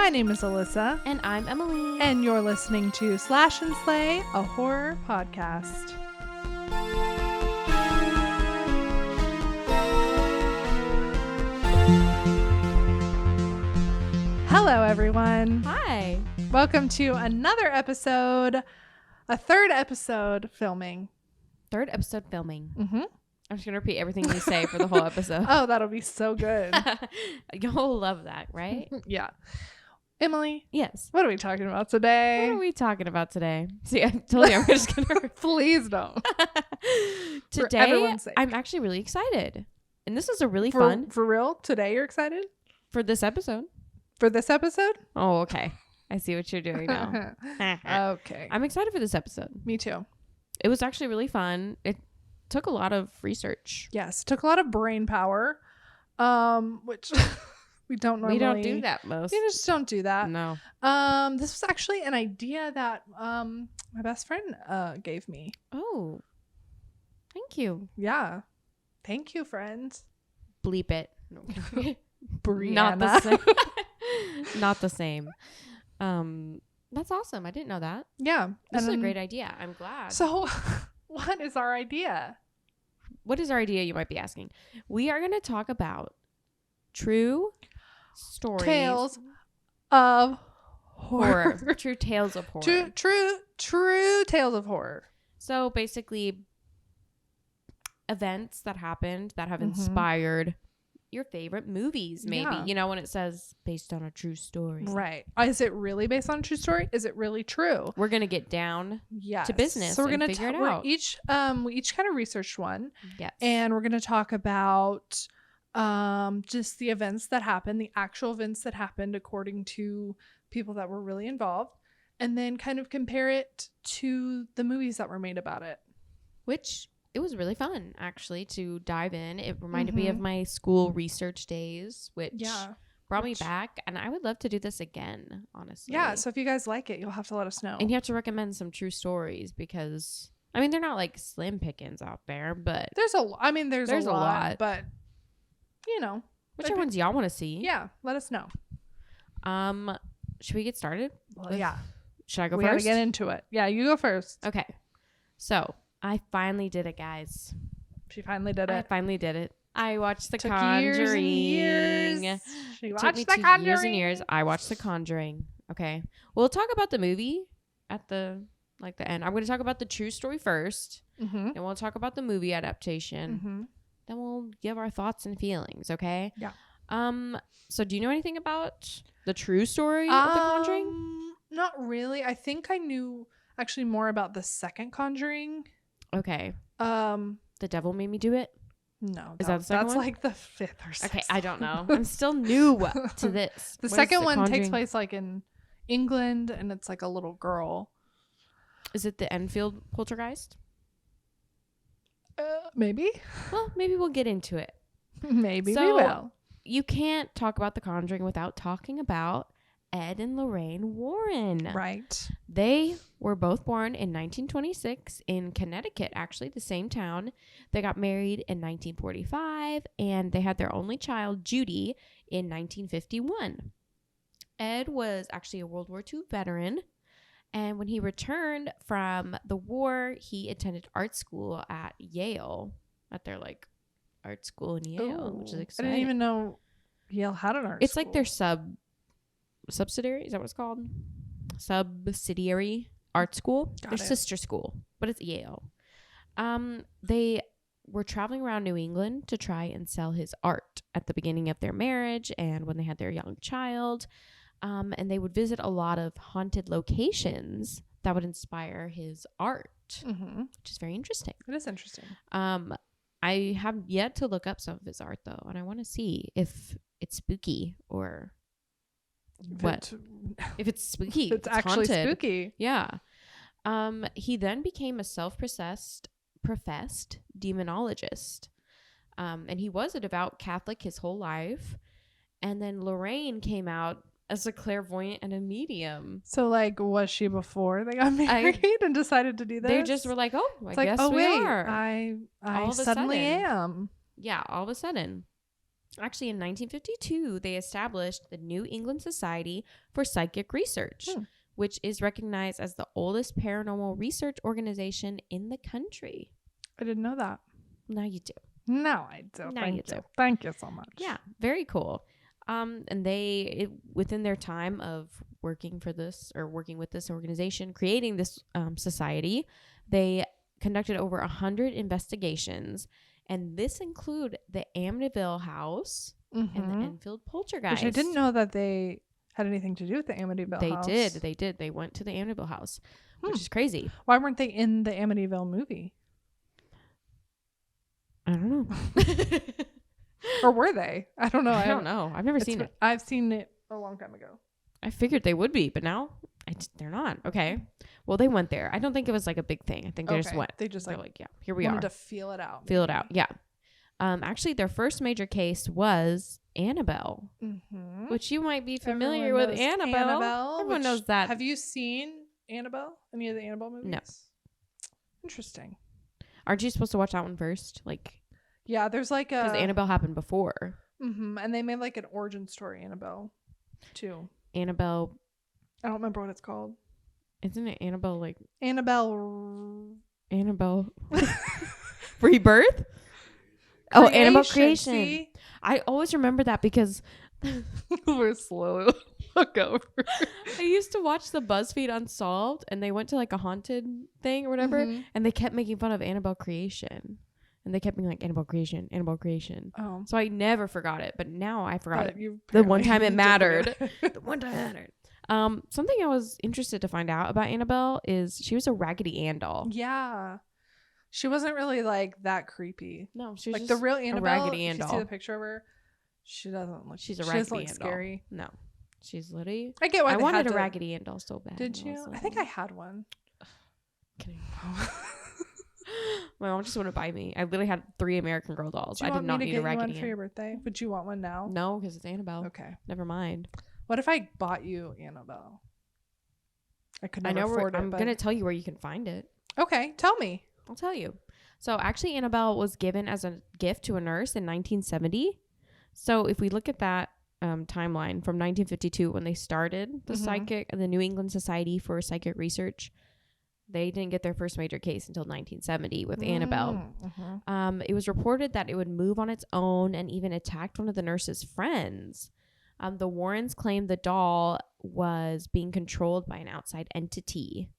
My name is Alyssa. And I'm Emily. And you're listening to Slash and Slay, a horror podcast. Hello, everyone. Hi. Welcome to another episode, a third episode filming. Third episode filming. Mm-hmm. I'm just going to repeat everything you say for the whole episode. Oh, that'll be so good. You'll love that, right? Yeah. Emily? Yes. What are we talking about today? What are we talking about today? See, I told you I'm just going to... Please don't. Today, I'm actually really excited. And this is a really fun... For real? Today you're excited? For this episode. For this episode? Oh, okay. I see what you're doing now. Okay. I'm excited for this episode. Me too. It was actually really fun. It took a lot of research. Yes. Took a lot of brain power. Which we don't normally. We don't do that most. We just don't do that. No. This was actually an idea that my best friend gave me. Oh. Thank you. Yeah. Thank you, friends. Bleep it. Brianna. Not the same. Not the same. That's awesome. I didn't know that. Yeah. This is a great idea. I'm glad. So what is our idea? What is our idea, you might be asking? We are going to talk about true stories. Tales of horror. True tales of horror. True tales of horror. So basically, events that happened that have inspired your favorite movies, maybe. Yeah. You know, when it says based on a true story. Right. Is it really based on a true story? Is it really true? We're going to get down to business. So we're going to figure it out. We each kind of researched one. Yes. And we're going to talk about just the events that happened, the actual events that happened according to people that were really involved, and then kind of compare it to the movies that were made about it. Which it was really fun, actually, to dive in. It reminded me of my school research days, which brought me back. And I would love to do this again, honestly. Yeah. So if you guys like it, you'll have to let us know. And you have to recommend some true stories because, I mean, they're not like slim pickings out there, but there's a lot. But, you know. Whichever ones y'all want to see. Yeah. Let us know. Should we get started? Well, yeah. Should I go first? We gotta get into it. Yeah, you go first. Okay. So I finally did it, guys. She finally did it. I finally did it. I watched The Years Conjuring. and years. She watched me The Conjuring. Years and years. I watched The Conjuring. Okay. We'll talk about the movie at the end. I'm going to talk about the true story first. Mm-hmm. Then we'll talk about the movie adaptation. Mm-hmm. Then we'll give our thoughts and feelings. Okay. Yeah. So do you know anything about the true story of The Conjuring? Not really. I think I knew actually more about the second Conjuring. Okay. The Devil Made Me Do It? No. Is that the second that's one? Like the fifth or sixth. Okay, I don't know. I'm still new to this. The second one takes place like in England, and it's like a little girl. Is it the Enfield poltergeist? Maybe. Well, maybe we'll get into it. Maybe we will. You can't talk about The Conjuring without talking about Ed and Lorraine Warren. Right. They were both born in 1926 in Connecticut, actually, the same town. They got married in 1945, and they had their only child, Judy, in 1951. Ed was actually a World War II veteran, and when he returned from the war, he attended art school at Yale, at their, art school in Yale, which is exciting. I didn't even know Yale had an art school. It's like their subsidiary, is that what it's called? Subsidiary art school. Their sister school, but it's Yale. They were traveling around New England to try and sell his art at the beginning of their marriage and when they had their young child. And they would visit a lot of haunted locations that would inspire his art, which is very interesting. It is interesting. I have yet to look up some of his art, though, and I want to see if it's spooky or what. If it's spooky. It's actually haunted. spooky. Yeah. He then became a professed demonologist. And he was a devout Catholic his whole life. And then Lorraine came out as a clairvoyant and a medium. So, was she before they got married and decided to do this? They just were like, oh, I guess we are. I all of a suddenly sudden. am. Yeah, all of a sudden. Actually, in 1952, they established the New England Society for Psychic Research, which is recognized as the oldest paranormal research organization in the country. I didn't know that. Now you do. No, I do. Now you do. Thank you so much. Yeah, very cool. And within their time of working with this organization, creating this society, they conducted over 100 investigations, and this include the Amityville house and the Enfield poltergeist. Which I didn't know that they had anything to do with the Amityville house. They did. They went to the Amityville house, which is crazy. Why weren't they in the Amityville movie? I don't know. Or were they? I don't know. I don't know. I've never seen it. I've seen it a long time ago. I figured they would be, but now they're not. Okay. Well, they went there. I don't think it was like a big thing. I think they just went. They just like, yeah, here we are. Wanted to feel it out. Feel it out. Yeah. Actually, their first major case was Annabelle, which you might be familiar with. Annabelle. Everyone knows that. Have you seen Annabelle? Any of the Annabelle movies? No. Interesting. Aren't you supposed to watch that one first? Like, yeah, there's like a... Because Annabelle happened before. And they made like an origin story, Annabelle, too. Annabelle... I don't remember what it's called. Isn't it Annabelle, like... Annabelle... Rebirth? Oh, Annabelle Creation. See? I always remember that because... We're slow. Look over. I used to watch the BuzzFeed Unsolved, and they went to like a haunted thing or whatever, and they kept making fun of Annabelle Creation. And they kept being like, Annabelle Creation, Annabelle Creation. Oh. So I never forgot it, but now I forgot it. The one time it mattered. The one time it mattered. Something I was interested to find out about Annabelle is she was a Raggedy Ann doll. Yeah. She wasn't really like that creepy. No, she was like just the real Annabelle. a Raggedy Ann if you doll. see the picture of her, she doesn't look. She's a Raggedy Raggedy Ann Ann scary. doll. No, she's literally. I get why I they wanted had a to... Raggedy Ann doll so bad. Did you? I think I had one. My mom just wouldn't buy me. I literally had 3 American Girl dolls. I did not need a Raggedy Ann for your birthday. Would you want one now? No, because it's Annabelle. Okay. Never mind. What if I bought you Annabelle? I could never afford it. I'm going to tell you where you can find it. Okay. Tell me. I'll tell you. So actually, Annabelle was given as a gift to a nurse in 1970. So if we look at that timeline from 1952, when they started the New England Society for Psychic Research, they didn't get their first major case until 1970 with Annabelle. It was reported that it would move on its own and even attacked one of the nurse's friends. The Warrens claimed the doll was being controlled by an outside entity.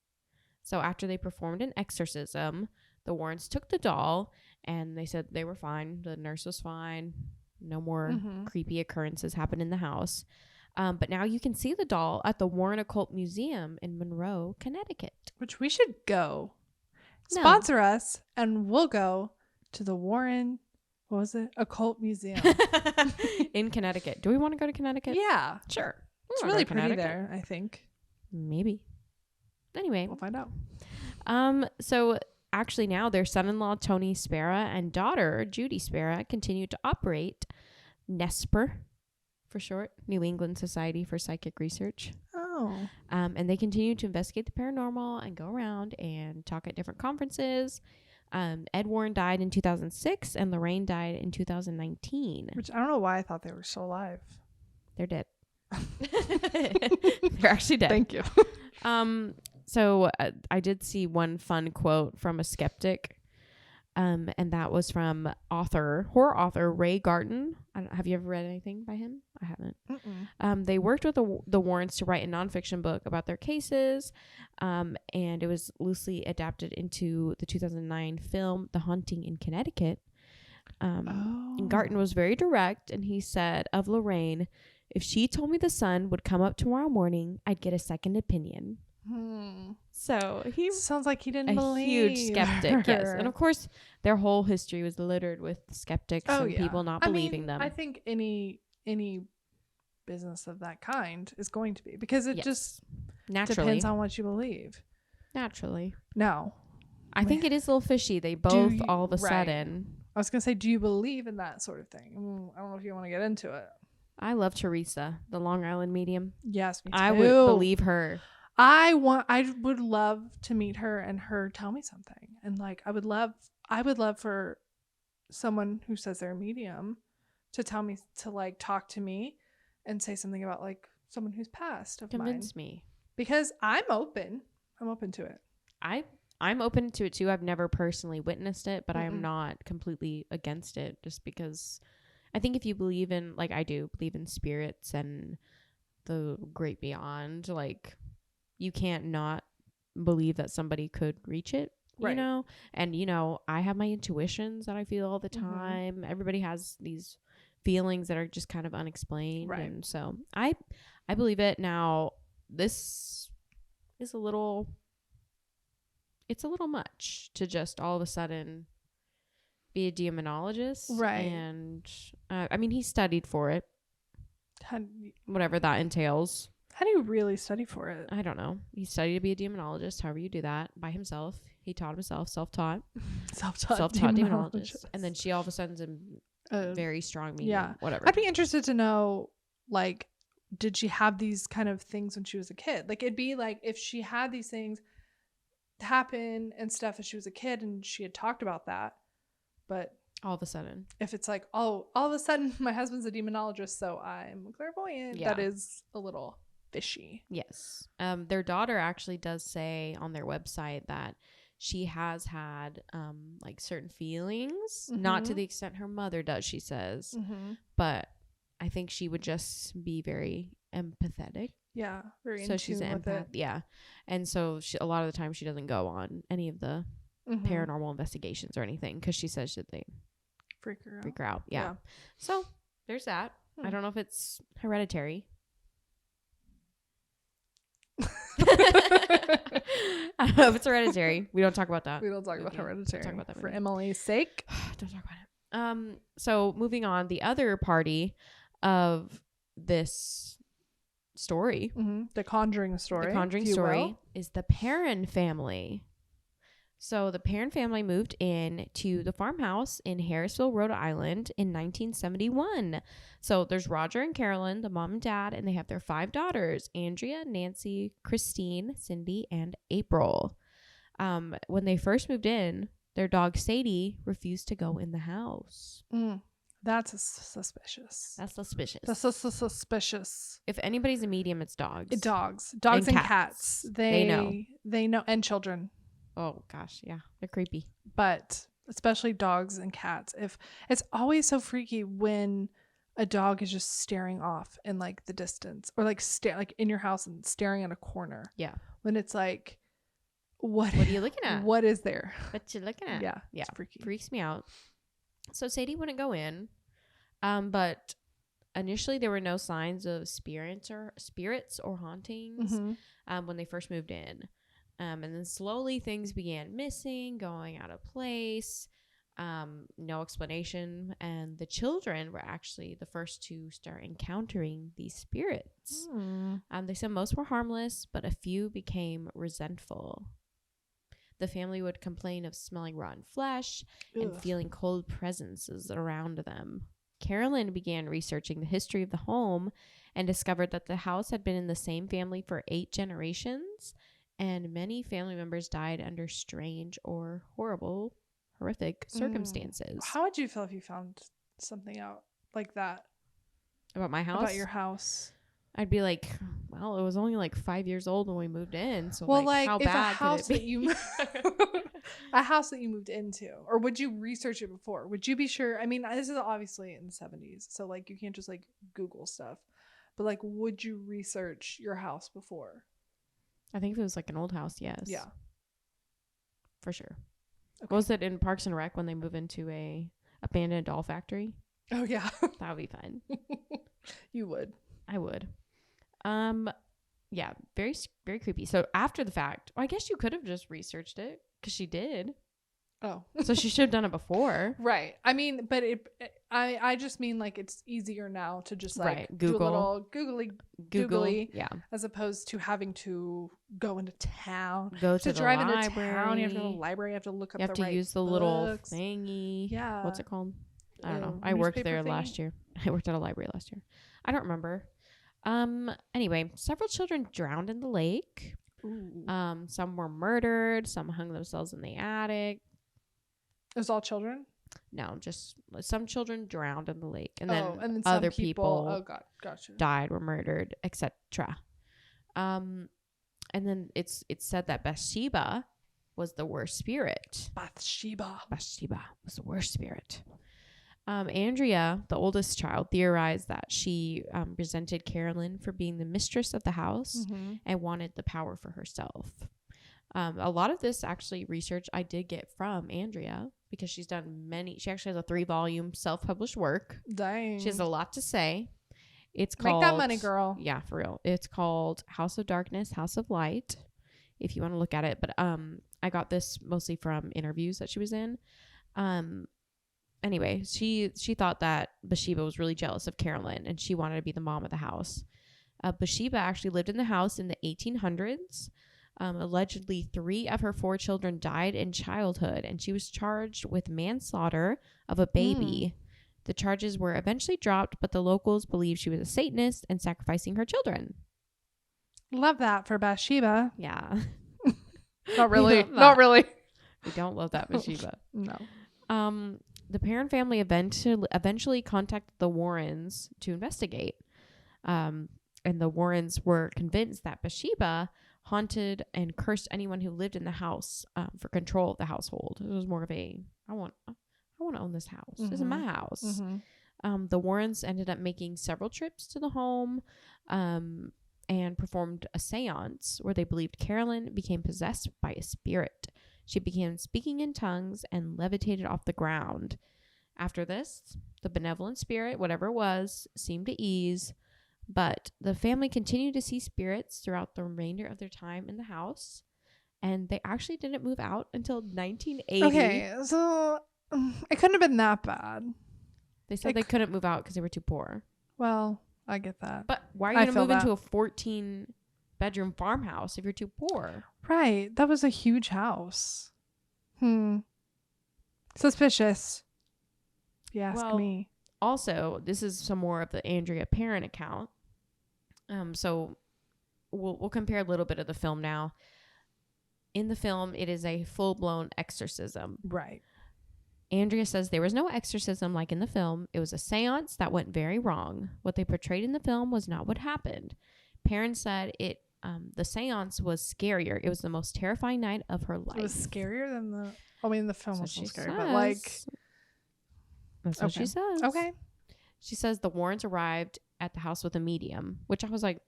So after they performed an exorcism, the Warrens took the doll and they said they were fine. The nurse was fine. No more creepy occurrences happened in the house. But now you can see the doll at the Warren Occult Museum in Monroe, Connecticut. Which we should go. Sponsor us and we'll go to the Warren, what was it? Occult Museum. In Connecticut. Do we want to go to Connecticut? Yeah. Sure. It's really pretty there, I think. Maybe. Anyway. We'll find out. So actually now their son-in-law, Tony Spera, and daughter, Judy Spera, continue to operate NESPR, for short, New England Society for Psychic Research. Oh. And they continue to investigate the paranormal and go around and talk at different conferences. Ed Warren died in 2006 and Lorraine died in 2019. Which I don't know why I thought they were still alive. They're dead. They're actually dead. Thank you. So I did see one fun quote from a skeptic. And that was from horror author Ray Garton. Have you ever read anything by him? I haven't. They worked with the Warrens to write a nonfiction book about their cases, and it was loosely adapted into the 2009 film The Haunting in Connecticut. And Garton was very direct, and he said of Lorraine, "If she told me the sun would come up tomorrow morning, I'd get a second opinion." So he sounds like he didn't believe huge skeptic. Yes, and of course their whole history was littered with skeptics and people not believing them. I think any business of that kind is going to be, because it just naturally depends on what you believe. Naturally, no, I think it is a little fishy. They both all of a sudden. I was gonna say, do you believe in that sort of thing? I don't know if you want to get into it. I love Teresa, the Long Island medium. Yes, me too. I would believe her. I would love to meet her and her tell me something. And like, I would love for someone who says they're a medium to tell me to like talk to me and say something about like someone who's passed of Convince mine. me. Because I'm open to it. I'm open to it too. I've never personally witnessed it, but I am Mm-mm. not completely against it, just because I think if you believe in, like I do, believe in spirits and the great beyond, like you can't not believe that somebody could reach it, you Right. know? And, you know, I have my intuitions that I feel all the Mhm. time. Everybody has these feelings that are just kind of unexplained. Right. And so I believe it. Now, this is it's a little much to just all of a sudden be a demonologist. Right. And I mean, he studied for it, How whatever that entails. do you really study for it? I don't know. He studied to be a demonologist, however you do that, by himself. He taught himself, self-taught Self-taught demonologist. And then she all of a sudden's a Uh, very strong medium, yeah. whatever. I'd be interested to know, like, did she have these kind of things when she was a kid? Like, it'd be like if she had these things happen and stuff as she was a kid and she had talked about that. But all of a sudden. if it's like, oh, all of a sudden my husband's a demonologist, so I'm clairvoyant, Yeah. that is a little fishy. Yes. Their daughter actually does say on their website that she has had like certain feelings, not to Mhm. the extent her mother does, she says, Mm-hmm. but I think she would just be very empathetic. Yeah, very So in she's tune an with empath. it. Yeah. And so a lot of the time she doesn't go on any of the Mhm. paranormal investigations or anything because she says that they Freak her out. freak her out. Yeah. So there's that. I Hmm. don't know if it's hereditary. I don't know if it's hereditary. We don't talk about that. We don't talk about movie. Hereditary. Don't talk about that For movie. Emily's sake. Don't talk about it. So moving on, the other party of this story, Mm-hmm. The Conjuring story. the Conjuring if you story, will. is the Perrin family. So the Perrin family moved in to the farmhouse in Harrisville, Rhode Island in 1971. So there's Roger and Carolyn, the mom and dad, and they have their 5 daughters, Andrea, Nancy, Christine, Cindy, and April. When they first moved in, their dog Sadie refused to go in the house. That's suspicious. That's suspicious. That's suspicious. If anybody's a medium, it's dogs. Dogs And and cats. cats. They know. They know, and children. Oh gosh, yeah, they're creepy. But especially dogs and cats. If it's always so freaky when a dog is just staring off in like the distance, or like like in your house and staring at a corner. Yeah. When it's like, what are you looking at? What is there? What you looking at? Yeah, Yeah, it's freaky. Freaks me out. So Sadie wouldn't go in, but initially there were no signs of spirits or hauntings Mm-hmm. when they first moved in. And then slowly things began missing, going out of place, no explanation. And the children were actually the first to start encountering these spirits. They said most were harmless, but a few became resentful. The family would complain of smelling rotten flesh and feeling cold presences around them. Carolyn began researching the history of the home and discovered that the house had been in the same family for 8 generations. And many family members died under strange or horrific circumstances. How would you feel if you found something out like that? About my house? About your house? I'd be like, well, it was only like 5 years old when we moved in. So, well, like how if bad a house could it that be? you a house that you moved into, or would you research it before? Would you be sure? I mean, this is obviously in the 70s, so like you can't just like Google stuff. But like, would you research your house before? I think if it was like an old house, yes. Yeah. For sure. Okay. What was it in Parks and Rec when they move into a abandoned doll factory? Oh yeah. That would be fun. You would. I would. Yeah, very, very creepy. So after the fact, well, I guess you could have just researched it because she did. Oh. So she should have done it before. Right. I mean, but I just mean like it's easier now to just like Google. do a little googly, yeah, as opposed to having to go into town. go to the drive library. into town, you have to go to the library, you have to look up You have the to right use the books. little thingy. Yeah. What's it called? I don't know. I worked Newspaper there thingy? last year. I worked at a library last year. I don't remember. Anyway, several children drowned in the lake. Ooh. Some were murdered. Some hung themselves in the attic. It was all children? No, just some children drowned in the lake, and then and then other some people gotcha. died, were murdered, etc. And then it's said that Bathsheba was the worst spirit. Bathsheba Was the worst spirit. Andrea, the oldest child, theorized that she resented Carolyn for being the mistress of the house and wanted the power for herself. A lot of this actually research I did get from Andrea because she actually has a 3-volume self-published work. Dang. She has a lot to say. It's called, make that money, girl. Yeah, for real. It's called House of Darkness, House of Light, if you want to look at it. But I got this mostly from interviews that she was in. Anyway, she thought that Bathsheba was really jealous of Carolyn and she wanted to be the mom of the house. Bathsheba actually lived in the house in the 1800s. Allegedly, 3 of her 4 children died in childhood, and she was charged with manslaughter of a baby. The charges were eventually dropped, but the locals believed she was a Satanist and sacrificing her children. Love that for Bathsheba. Yeah. Not really. Not really. We don't love that, Bathsheba. No. The Perron family eventually contacted the Warrens to investigate. And the Warrens were convinced that Bathsheba haunted and cursed anyone who lived in the house for control of the household. It was more of a, I want to own this house. This is my house. The Warrens ended up making several trips to the home and performed a seance where they believed Carolyn became possessed by a spirit. She began speaking in tongues and levitated off the ground. After this, the benevolent spirit, whatever it was, seemed to ease. But the family continued to see spirits throughout the remainder of their time in the house. And they actually didn't move out until 1980. Okay, so it couldn't have been that bad. They said they couldn't move out because they were too poor. Well, I get that. But why are you going to move into a 14-bedroom farmhouse if you're too poor? Right. That was a huge house. Suspicious. If you ask me. Also, this is some more of the Andrea Perron account. So we'll compare a little bit of the film now. In the film, it is a full-blown exorcism. Right. Andrea says there was no exorcism like in the film. It was a seance that went very wrong. What they portrayed in the film was not what happened. Perron said the seance was scarier. It was the most terrifying night of her life. It was scarier than the film was so scary, but that's what she says. Okay. She says the Warrens arrived at the house with a medium, which I was like,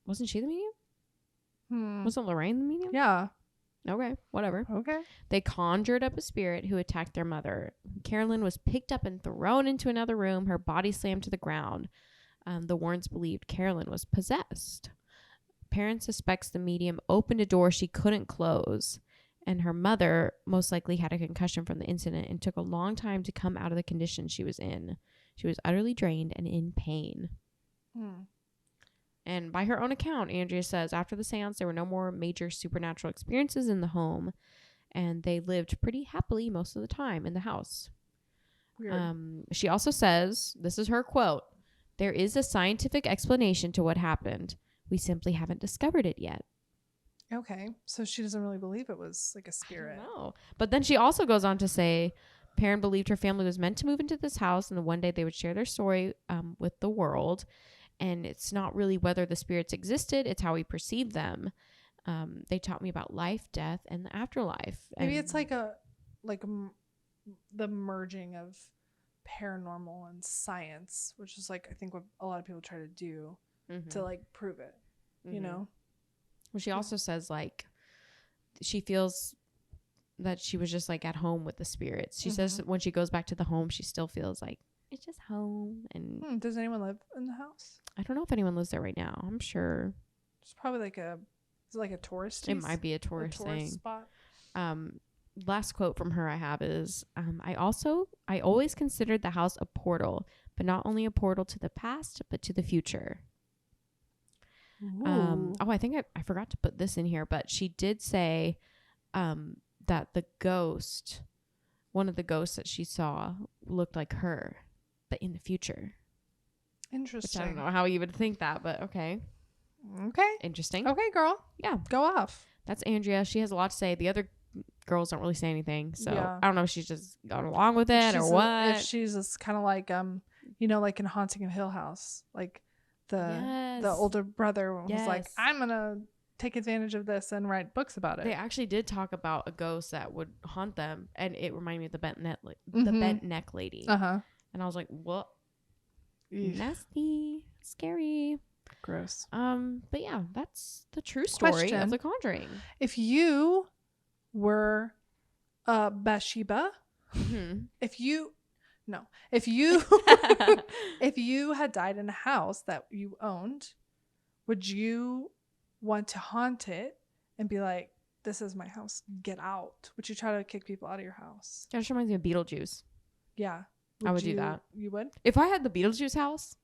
wasn't she the medium? Wasn't Lorraine the medium? Yeah. Okay, whatever. Okay. They conjured up a spirit who attacked their mother. Carolyn was picked up and thrown into another room, her body slammed to the ground. The Warrens believed Carolyn was possessed. Perron suspects the medium opened a door she couldn't close, and her mother most likely had a concussion from the incident and took a long time to come out of the condition she was in. She was utterly drained and in pain. And by her own account, Andrea says after the seance, there were no more major supernatural experiences in the home, and they lived pretty happily most of the time in the house. Weird. She also says, this is her quote, "There is a scientific explanation to what happened. We simply haven't discovered it yet." Okay, so she doesn't really believe it was like a spirit. No, but then she also goes on to say Perron believed her family was meant to move into this house, and then one day they would share their story with the world. And it's not really whether the spirits existed; it's how we perceive them. They taught me about life, death, and the afterlife. Maybe it's like the merging of paranormal and science, which is like I think what a lot of people try to do to like prove it. You know. Well, she also says like she feels that she was just like at home with the spirits. She says that when she goes back to the home, she still feels like it's just home. And does anyone live in the house? I don't know if anyone lives there right now. I'm sure it's probably like a tourist. It might be a tourist thing. Spot. Last quote from her I have is I always considered the house a portal, but not only a portal to the past but to the future. I think I forgot to put this in here, but she did say that one of the ghosts that she saw looked like her, but in the future. Interesting. Which I don't know how you would think that, but okay. Okay. Interesting. Okay, girl. Yeah. Go off. That's Andrea. She has a lot to say. The other girls don't really say anything. So Yeah. I don't know if she's just gone along with it or what. If she's just kind of like, like in Haunting of Hill House, like the older brother was like, I'm going to take advantage of this and write books about it. They actually did talk about a ghost that would haunt them, and it reminded me of the Mm-hmm. the bent neck lady. Uh-huh. And I was like, what? Eesh. Nasty, scary. Gross. But yeah, that's the true story Question. of The Conjuring. If you were Bathsheba, if you if you had died in a house that you owned, would you want to haunt it and be like, this is my house, get out? Would you try to kick people out of your house? That just reminds me of Beetlejuice. Yeah. I would do that. You would? If I had the Beetlejuice house.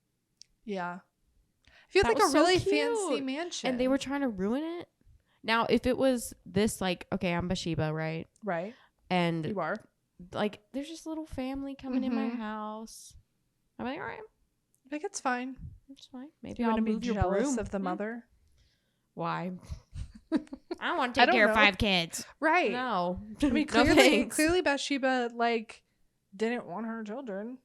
Yeah. If you had That like a was so really cute. fancy mansion. And they were trying to ruin it. Now, if it was this, like, okay, I'm Bathsheba, right? Right. And You are. like, there's just a little family coming in my house. I'm like, all right. Like, it's fine. It's fine. Maybe You I'll want to move be your jealous broom. of the mother? Why? I want to take care of 5 kids. Right. No. I mean, No thanks. clearly Bathsheba, like, didn't want her children.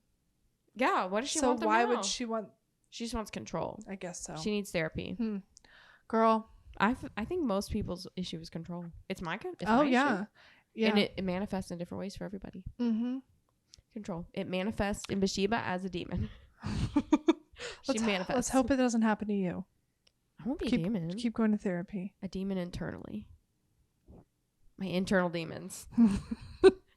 Yeah, what does she so want them why now? would she want? She just wants control. I guess so. She needs therapy. Girl. I think most people's issue is control. It's my issue. Yeah. And it manifests in different ways for everybody. Mm-hmm. Control. It manifests in Bathsheba as a demon. She manifests. Let's hope it doesn't happen to you. I won't be a demon. Keep going to therapy. A demon internally. My internal demons.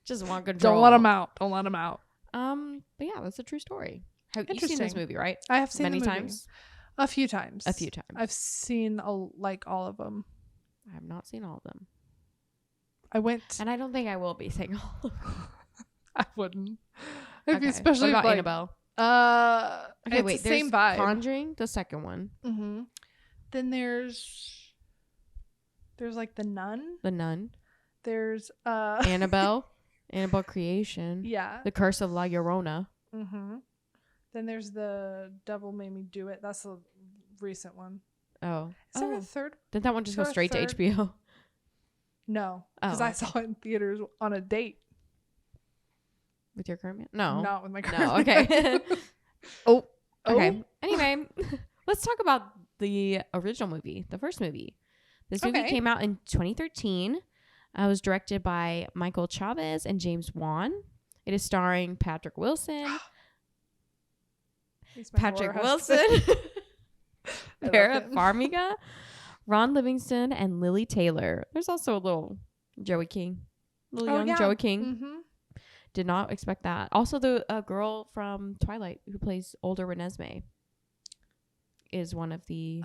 Just want control. Don't let them out. Don't let them out. But yeah, that's a true story. Have you seen this movie, right? I have seen many the movie. times. A few times. I've seen like all of them. I have not seen all of them. I went, and I don't think I will be seeing all of them. I wouldn't. Okay. Especially what about like, Annabelle? Okay, wait. The same vibe. Conjuring, the second one. Mm-hmm. Then there's like the Nun. The Nun. There's Annabelle. Annabelle Creation. Yeah. The Curse of La Llorona. Mm-hmm. Then there's the Devil Made Me Do It. That's a recent one. Oh. Is there a third? Did that one just go straight to HBO? No, because I saw it in theaters on a date. With your current man? No. Not with my current man. Okay. Oh. Okay. Anyway, let's talk about the original movie, the first movie. This movie came out in 2013. It was directed by Michael Chavez and James Wan. It is starring Patrick Wilson. Vera Farmiga, Ron Livingston, and Lily Taylor. There's also a little Joey King. Young Joey King. Mm-hmm. Did not expect that. Also, the girl from Twilight who plays older Renesmee is one of the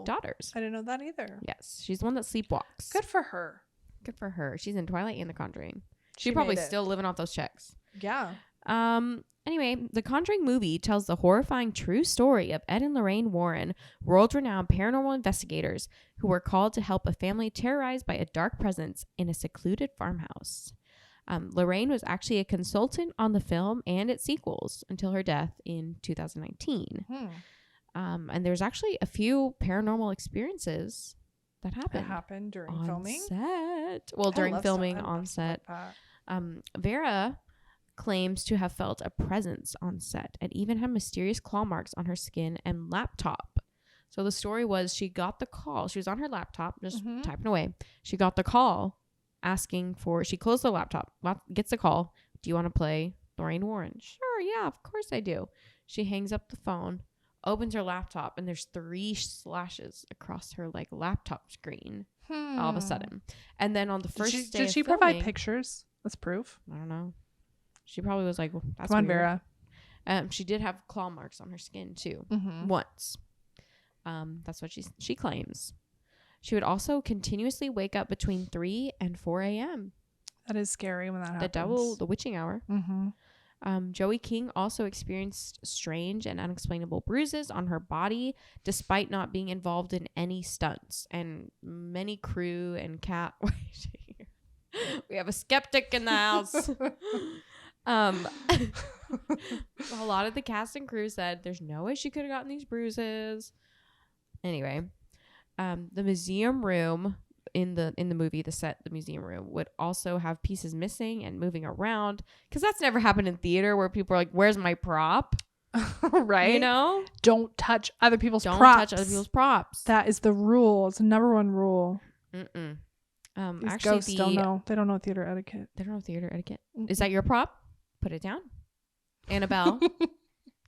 daughters. I didn't know that either. Yes. She's the one that sleepwalks. Good for her. Good for her. She's in Twilight and The Conjuring. She's probably still living off those checks. Yeah. Anyway, the Conjuring movie tells the horrifying true story of Ed and Lorraine Warren, world-renowned paranormal investigators who were called to help a family terrorized by a dark presence in a secluded farmhouse. Lorraine was actually a consultant on the film and its sequels until her death in 2019. And there's actually a few paranormal experiences that happened during on filming. Set. Well, during filming on set. Like Vera claims to have felt a presence on set and even had mysterious claw marks on her skin and laptop. So the story was she got the call. She was on her laptop just typing away. She got the call asking for, she closed the laptop, gets the call. Do you want to play Lorraine Warren? Sure, yeah, of course I do. She hangs up the phone, opens her laptop, and there's 3 slashes across her like laptop screen all of a sudden. And then on the first day did she filming, provide pictures as proof? I don't know. She probably was like, well, that's come on, weird. Vera. She did have claw marks on her skin too, once. That's what she claims. She would also continuously wake up between 3 and 4 a.m. That is scary when that happens. The witching hour. Joey King also experienced strange and unexplainable bruises on her body despite not being involved in any stunts. And many crew and cat... We have a skeptic in the house. A lot of the cast and crew said there's no way she could have gotten these bruises. Anyway, the museum room in the movie, the set, the museum room would also have pieces missing and moving around, because that's never happened in theater where people are like, where's my prop? Right? You know, don't touch other people's don't props. touch other people's props. That is the rule. It's the number one rule. These Actually, ghosts don't know. They don't know theater etiquette. They don't know theater etiquette. Is that your prop? Put it down. Annabelle,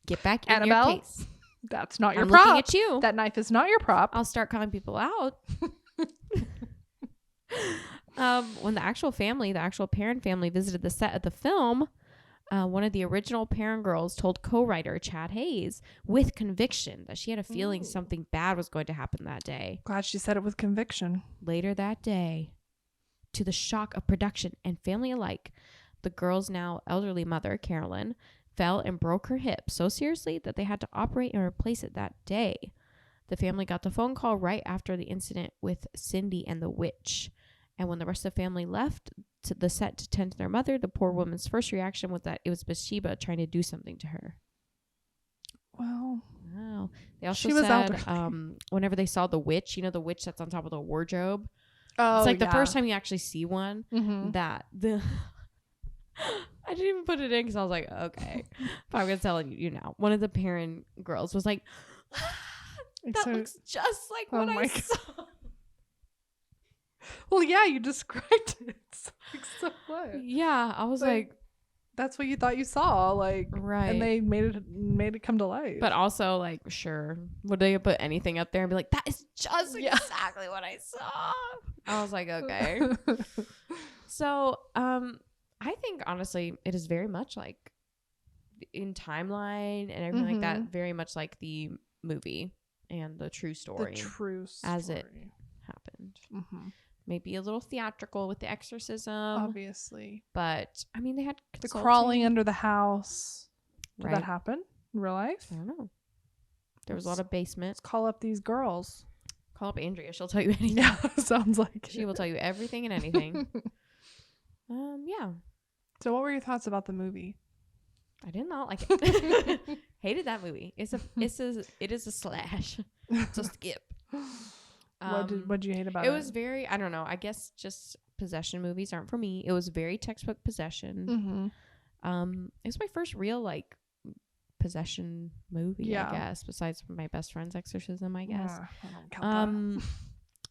get back in your case. That's not your I'm prop. looking at you. That knife is not your prop. I'll start calling people out. When the actual Perrin family visited the set of the film, one of the original Perrin girls told co-writer Chad Hayes with conviction that she had a feeling something bad was going to happen that day. Glad she said it with conviction. Later that day, to the shock of production and family alike, the girl's now elderly mother, Carolyn, fell and broke her hip so seriously that they had to operate and replace it that day. The family got the phone call right after the incident with Cindy and the witch. And when the rest of the family left to the set to tend to their mother, the poor woman's first reaction was that it was Bathsheba trying to do something to her. Well, wow. They also she was said elderly. Whenever they saw the witch, you know, the witch that's on top of the wardrobe. Oh, it's like the first time you actually see one, Mm-hmm. that the I didn't even put it in because I was like, okay, but I'm gonna tell you now. One of the Perrin girls was like, that looks just like what I saw. Well, yeah, you described it. So what? Yeah, I was like, that's what you thought you saw, like, right? And they made it come to life. But also, like, sure, would they put anything up there and be like, that is just exactly what I saw? I was like, okay. So, I think honestly, it is very much like in timeline and everything like that, very much like the movie and the true story, as it happened. Mm-hmm. Maybe a little theatrical with the exorcism, obviously, but I mean, they had the crawling under the house. Did that happen in real life? I don't know. There was a lot of basement. Let's call up these girls. Call up Andrea. She'll tell you anything. Yeah, sounds like she will tell you everything and anything. Yeah. So what were your thoughts about the movie? I did not like it. Hated that movie. It is a slash. It's a skip. What did you hate about it? It was very, I don't know, I guess just possession movies aren't for me. It was very textbook possession. Mm-hmm. It was my first real like possession movie, I guess, besides my best friend's exorcism, I guess. I don't count that.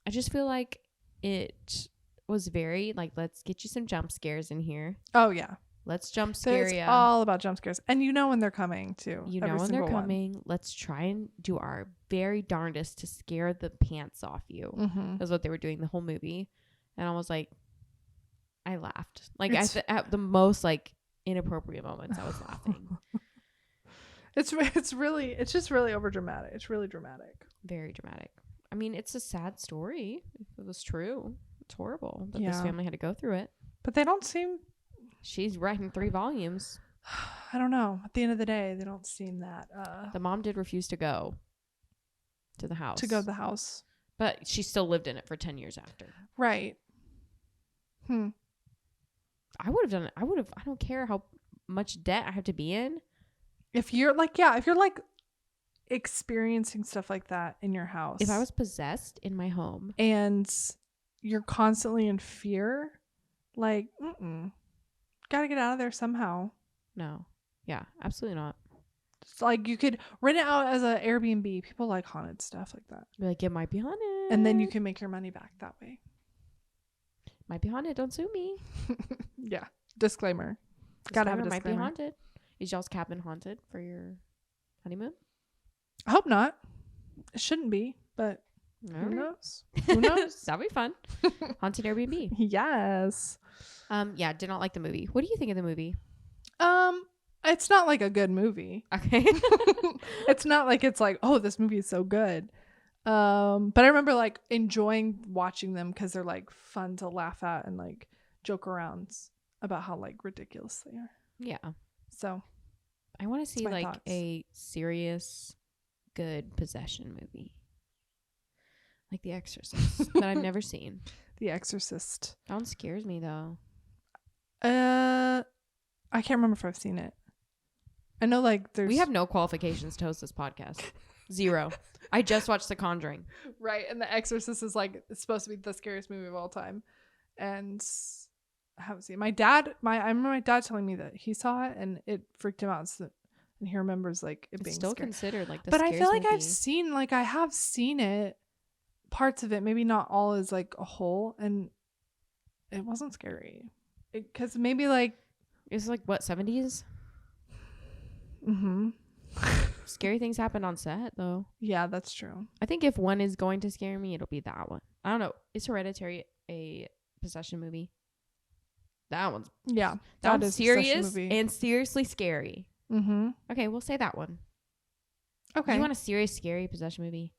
I just feel like it was very like, let's get you some jump scares in here. Oh yeah, let's jump scare you. It's all about jump scares, and you know when they're coming too. You know when they're coming. Let's try and do our very darndest to scare the pants off you. Mm-hmm. That's what they were doing the whole movie, and I was like, I laughed like at the most like inappropriate moments. I was laughing. It's just really over dramatic. It's really dramatic. Very dramatic. I mean, it's a sad story. If it was true, it's horrible that this family had to go through it. But they don't seem. She's writing 3 volumes. I don't know. At the end of the day, they don't seem that. The mom did refuse to go to the house. But she still lived in it for 10 years after. Right. I would have done it. I don't care how much debt I have to be in. If you're like experiencing stuff like that in your house. If I was possessed in my home. And you're constantly in fear, like, gotta get out of there somehow. No. Yeah, absolutely not. It's like you could rent it out as an Airbnb. People like haunted stuff like that. Be like, it might be haunted. And then you can make your money back that way. Might be haunted. Don't sue me. Yeah. Disclaimer. Gotta have a disclaimer. Might be haunted. Is y'all's cabin haunted for your honeymoon? I hope not. It shouldn't be, but who knows? Who knows? That'd be fun. Haunted Airbnb. Yes. Yeah, did not like the movie. What do you think of the movie? It's not like a good movie. Okay. It's not like it's like, oh, this movie is so good. But I remember like enjoying watching them because they're like fun to laugh at and like joke around about how like ridiculous they are. Yeah. So I want to see like a serious, good possession movie. Like The Exorcist that I've never seen. The Exorcist. That one scares me though. I can't remember if I've seen it. I know, like, there's... We have no qualifications to host this podcast. 0. I just watched The Conjuring. Right, and The Exorcist is, like, it's supposed to be the scariest movie of all time. And I haven't seen it. I remember my dad telling me that he saw it, and it freaked him out. And he remembers, like, it being still scary. Considered, like, the but scariest I feel like movie. I have seen it, parts of it, maybe not all as, like, a whole, and it wasn't scary. Because maybe, like... It's, like, what, 70s? Mm-hmm. Scary things happened on set, though. Yeah, that's true. I think if one is going to scare me, it'll be that one. I don't know. Is Hereditary a possession movie? That one's... Yeah. That one's serious movie. and seriously scary. Mm-hmm. Okay, we'll say that one. Okay. You want a serious, scary possession movie?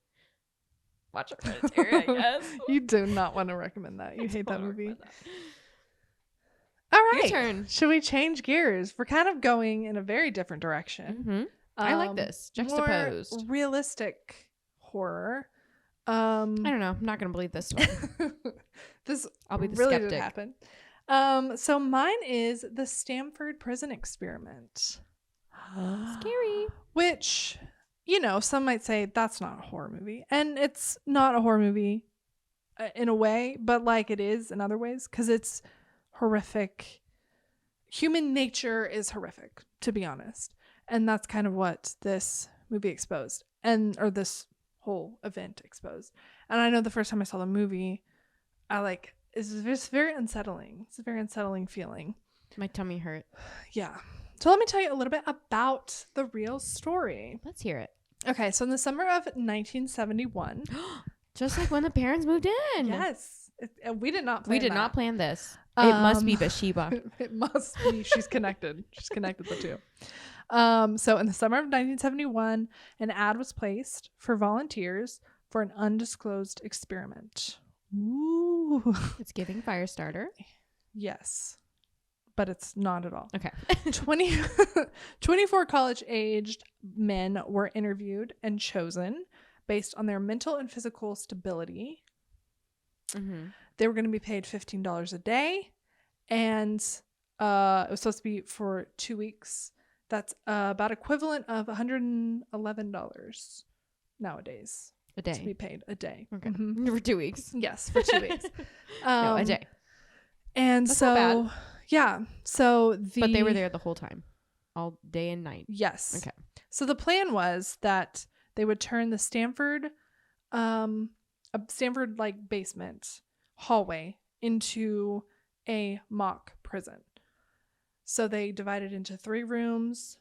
Watch Hereditary, I guess. You do not want to recommend that. You hate that movie. All right. Your turn. Should we change gears? We're kind of going in a very different direction. Mm-hmm. I like this. Juxtaposed. More realistic horror. I don't know. I'm not going to believe this one. This I'll be the really skeptic. did happen. So mine is the Stanford Prison Experiment. Scary. Which, you know, some might say that's not a horror movie. And it's not a horror movie in a way, but like it is in other ways because it's horrific. Human nature is horrific, to be honest. And that's kind of what this movie exposed, or this whole event exposed. And I know the first time I saw the movie, it's just very unsettling. It's a very unsettling feeling. My tummy hurt. Yeah. So let me tell you a little bit about the real story. Let's hear it. Okay, so in the summer of 1971. Just like when the parents moved in. Yes. We did not plan We did that. not plan this. It must be Bathsheba. It must be. She's connected. She's connected the two. So in the summer of 1971, an ad was placed for volunteers for an undisclosed experiment. Ooh. It's giving Firestarter. Yes. But it's not at all. Okay. 24 college-aged men were interviewed and chosen based on their mental and physical stability. Mm-hmm. They were going to be paid $15 a day, and it was supposed to be for 2 weeks. That's about equivalent of $111 nowadays. A day. To be paid a day. Okay. Mm-hmm. For 2 weeks. Yes, for 2 weeks. No, a day. And That's so, not bad. yeah. So But they were there the whole time. All day and night. Yes. Okay. So the plan was that they would turn the Stanford like basement hallway into a mock prison. So they divided into 3 rooms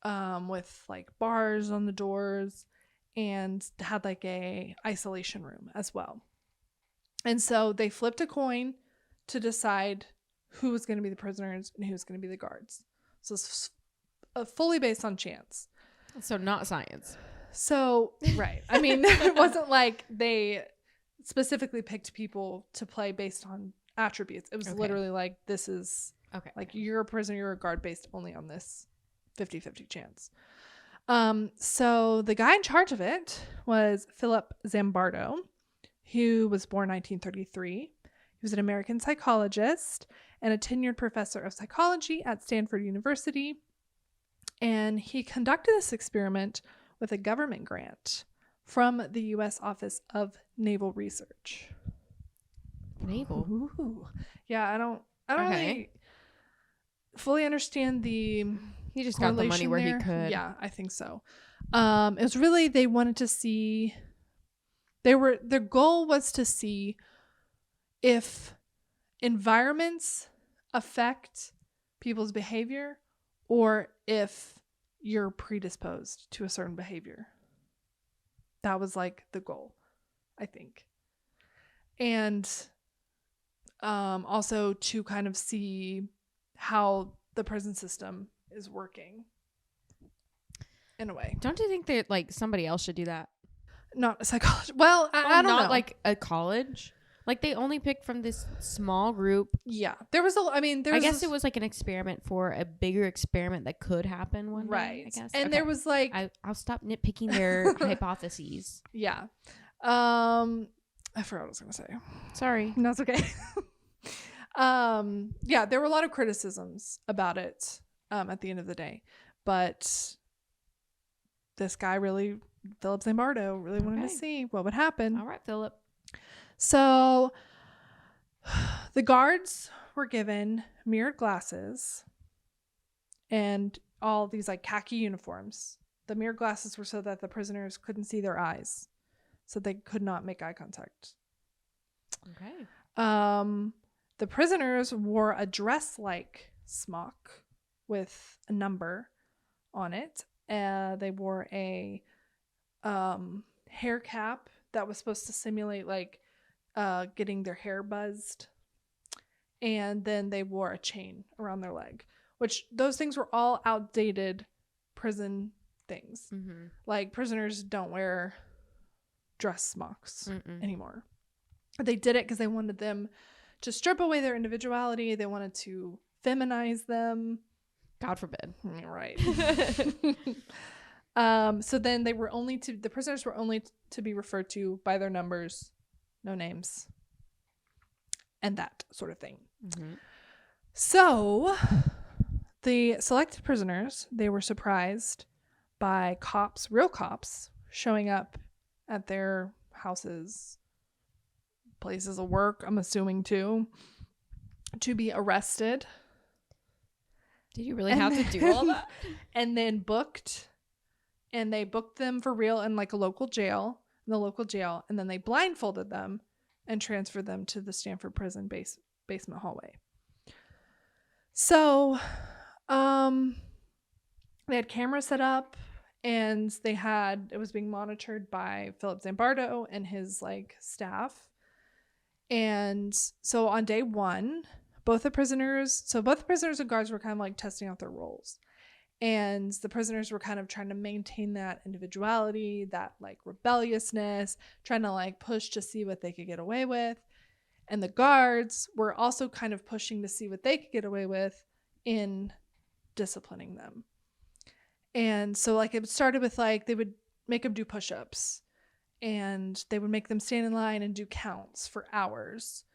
with like bars on the doors and had like a isolation room as well. And so they flipped a coin to decide who was going to be the prisoners and who was going to be the guards. So it's fully based on chance. So not science. So, right. I mean, it wasn't like they specifically picked people to play based on attributes. It was literally like, this is like, you're a prisoner, you're a guard based only on this 50-50 chance. So the guy in charge of it was Philip Zimbardo, who was born 1933. He was an American psychologist and a tenured professor of psychology at Stanford University. And he conducted this experiment with a government grant from the U.S. Office of Naval Research. Naval? Ooh. Yeah, I don't really fully understand the... He just got the money where he could. Yeah, I think so. It was really, they wanted to see... Their goal was to see if environments affect people's behavior or if you're predisposed to a certain behavior. That was like the goal, I think. And also to kind of see how the prison system is working in a way. Don't you think that like somebody else should do that? Not a psychologist. Well, I don't know. Not like a college. Like they only picked from this small group. Yeah, there was I guess it was like an experiment for a bigger experiment that could happen one day, I guess. And there was like I'll stop nitpicking their hypotheses. Yeah. I forgot what I was gonna say. Sorry. No, it's okay. Yeah, there were a lot of criticisms about it at the end of the day. But this guy Philip Zimbardo really wanted to see what would happen. All right, Philip. So the guards were given mirrored glasses and all these like khaki uniforms. The mirrored glasses were so that the prisoners couldn't see their eyes, so they could not make eye contact. Okay. The prisoners wore a dress-like smock with a number on it. They wore a hair cap that was supposed to simulate like getting their hair buzzed. And then they wore a chain around their leg, which those things were all outdated prison things. Mm-hmm. Like prisoners don't wear dress smocks anymore. They did it because they wanted them to strip away their individuality. They wanted to feminize them. God forbid. Right. So then the prisoners were only to be referred to by their numbers, no names, and that sort of thing. Mm-hmm. So the selected prisoners, they were surprised by real cops, showing up at their houses, places of work, I'm assuming too, to be arrested. Did you really have to do all that? And then they booked them for real in like a local jail, and then they blindfolded them and transferred them to the Stanford prison basement hallway. So, they had cameras set up, and it was being monitored by Philip Zimbardo and his like staff. And so on day one, both the prisoners and guards were kind of like testing out their roles. And the prisoners were kind of trying to maintain that individuality, that like rebelliousness, trying to like push to see what they could get away with. And the guards were also kind of pushing to see what they could get away with in disciplining them. And so like it started with like they would make them do push-ups, and they would make them stand in line and do counts for hours,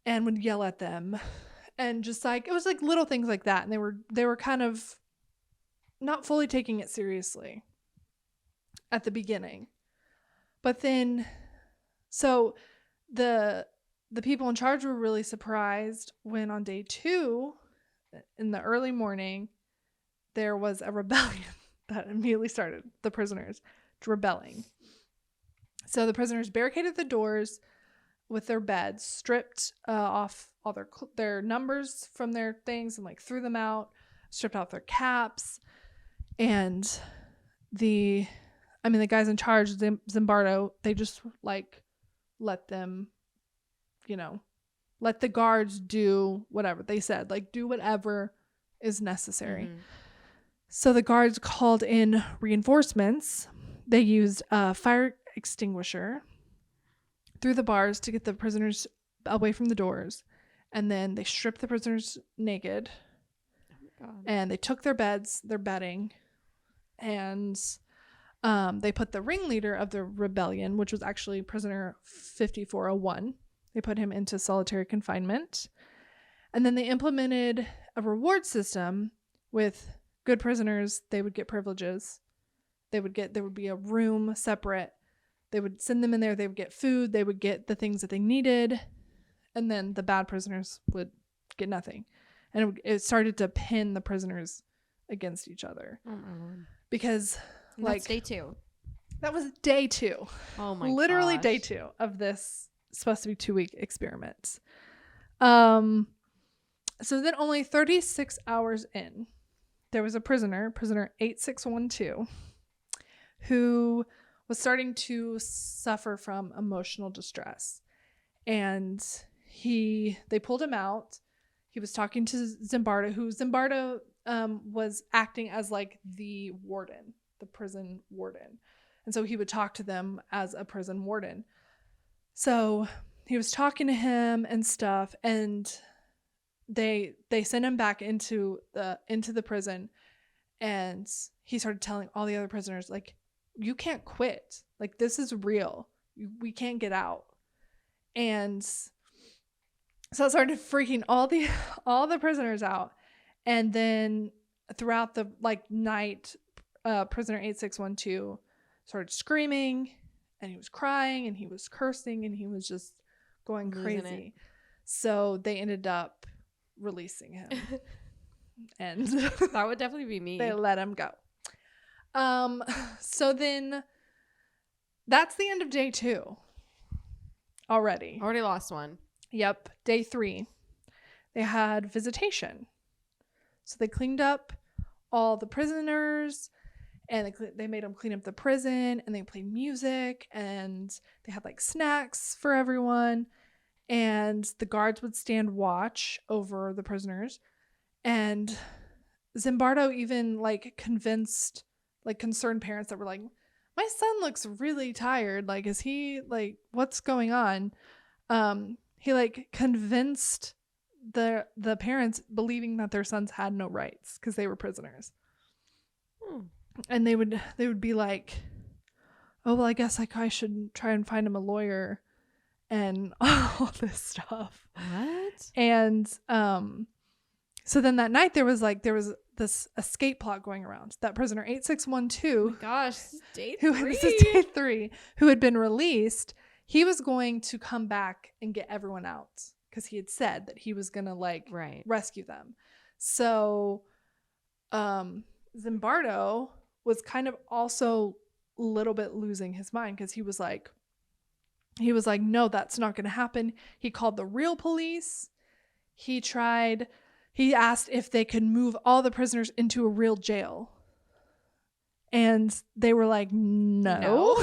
and would yell at them, and just like it was like little things like that. And they were kind of not fully taking it seriously at the beginning. But then so the people in charge were really surprised when on day 2 in the early morning there was a rebellion that immediately started, the prisoners rebelling. So the prisoners barricaded the doors with their beds, stripped off all their numbers from their things and like threw them out, stripped off their caps. And the guys in charge, Zimbardo, they just like let them, let the guards do whatever they said, like do whatever is necessary. Mm-hmm. So the guards called in reinforcements. They used a fire extinguisher through the bars to get the prisoners away from the doors. And then they stripped the prisoners naked. Oh my God. And they took their beds, their bedding, and they put the ringleader of the rebellion, which was actually prisoner 5401. They put him into solitary confinement. And then they implemented a reward system with good prisoners. They would get privileges. There would be a room separate. They would send them in there. They would get food. They would get the things that they needed. And then the bad prisoners would get nothing. And it started to pin the prisoners against each other. Oh my Lord. Because like that's day 2. That was day 2. Oh my Literally gosh. Day 2 of this supposed to be 2-week experiment. So then only 36 hours in, there was a prisoner 8612, who was starting to suffer from emotional distress. And they pulled him out. He was talking to Zimbardo, who Zimbardo was acting as like the warden, the prison warden. And so he would talk to them as a prison warden. So he was talking to him and stuff, and they sent him back into the prison, and he started telling all the other prisoners, like, you can't quit. Like, this is real. We can't get out. And so it started freaking all the prisoners out. And then throughout the night, prisoner 8612 started screaming, and he was crying, and he was cursing, and he was just going crazy. So they ended up releasing him. And that would definitely be me. They let him go. So then that's the end of day 2 already. Already lost one. Yep. Day 3, they had visitation. So they cleaned up all the prisoners, and they made them clean up the prison, and they played music, and they had snacks for everyone, and the guards would stand watch over the prisoners. And Zimbardo even convinced concerned parents that were like, my son looks really tired. Is he what's going on? He convinced the parents, believing that their sons had no rights because they were prisoners. And they would be like, oh, well, I guess I should try and find him a lawyer and all this stuff. What? And so then that night there was this escape plot going around. That prisoner 8612, oh my gosh, this is day 3. This is day 3, who had been released. He was going to come back and get everyone out because he had said that he was gonna rescue them. So Zimbardo was kind of also a little bit losing his mind, because he was like, no, that's not gonna happen. He called the real police. He asked if they could move all the prisoners into a real jail. And they were like, no.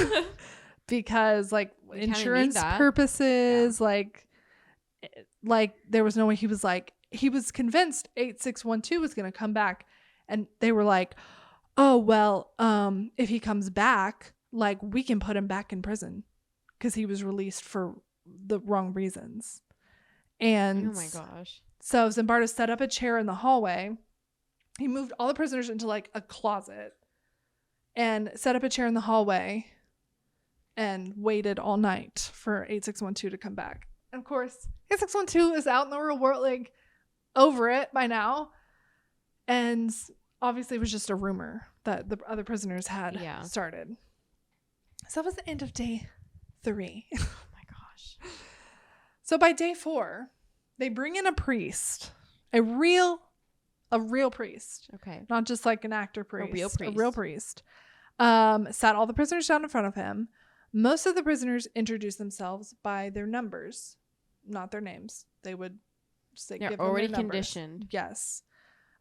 Because insurance purposes, there was no way. He was convinced 8612 was going to come back, and they were like, oh, well, if he comes back, we can put him back in prison because he was released for the wrong reasons. And oh my gosh. So Zimbardo set up a chair in the hallway. He moved all the prisoners into a closet and set up a chair in the hallway and waited all night for 8612 to come back. And of course, 8612 is out in the real world, over it by now. And obviously it was just a rumor that the other prisoners had started. So that was the end of day 3. Oh my gosh. So by day 4, they bring in a priest, a real priest. Okay. Not just an actor priest. A real priest. Sat all the prisoners down in front of him. Most of the prisoners introduced themselves by their numbers, not their names. They would say, give them already their numbers. Conditioned. Yes.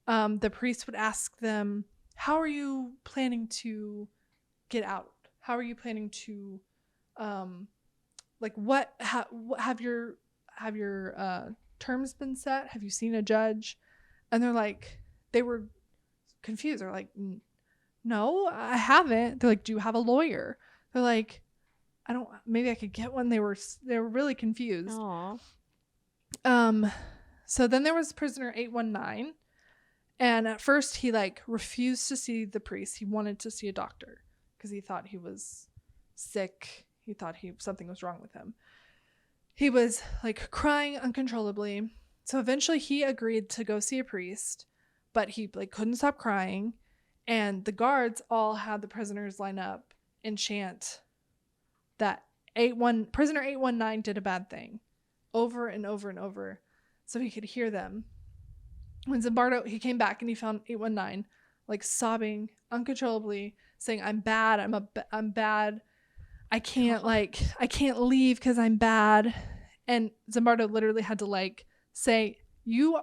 The priest would ask them, how are you planning to get out? How are you planning to, have your terms been set? Have you seen a judge? And they were confused. They're like, no, I haven't. They're like, do you have a lawyer? They're like, maybe I could get one. They were really confused. Aww. So then there was prisoner 819. And at first he refused to see the priest. He wanted to see a doctor because he thought he was sick. He thought something was wrong with him. He was crying uncontrollably. So eventually he agreed to go see a priest, but he couldn't stop crying. And the guards all had the prisoners line up and chant that prisoner 819 did a bad thing over and over and over, so he could hear them. When Zimbardo, he came back and he found 819 sobbing uncontrollably, saying, I'm bad. I'm bad. I can't leave because I'm bad. And Zimbardo literally had to say, you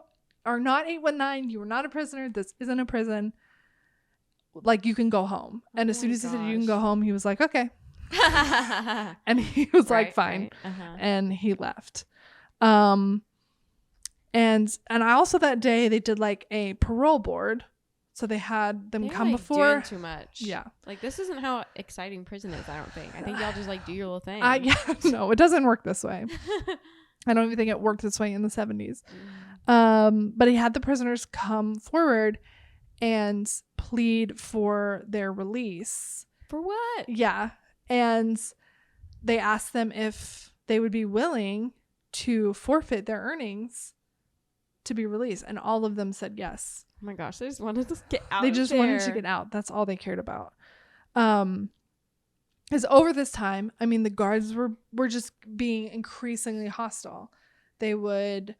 are not 819. You are not a prisoner. This isn't a prison. You can go home. And as soon as he said you can go home, he was like, okay. And he was fine. Right. Uh-huh. And he left. And I also, that day they did a parole board. So they had them come before. Doing too much. Yeah. This isn't how exciting prison is, I don't think. I think y'all just do your little thing. No, it doesn't work this way. I don't even think it worked this way in the 70s. But he had the prisoners come forward and plead for their release. For what? Yeah. And they asked them if they would be willing to forfeit their earnings to be released, and all of them said yes. Oh my gosh, they just wanted to get out. They just wanted to get out. That's all they cared about. Because over this time, I mean, the guards were just being increasingly hostile. They would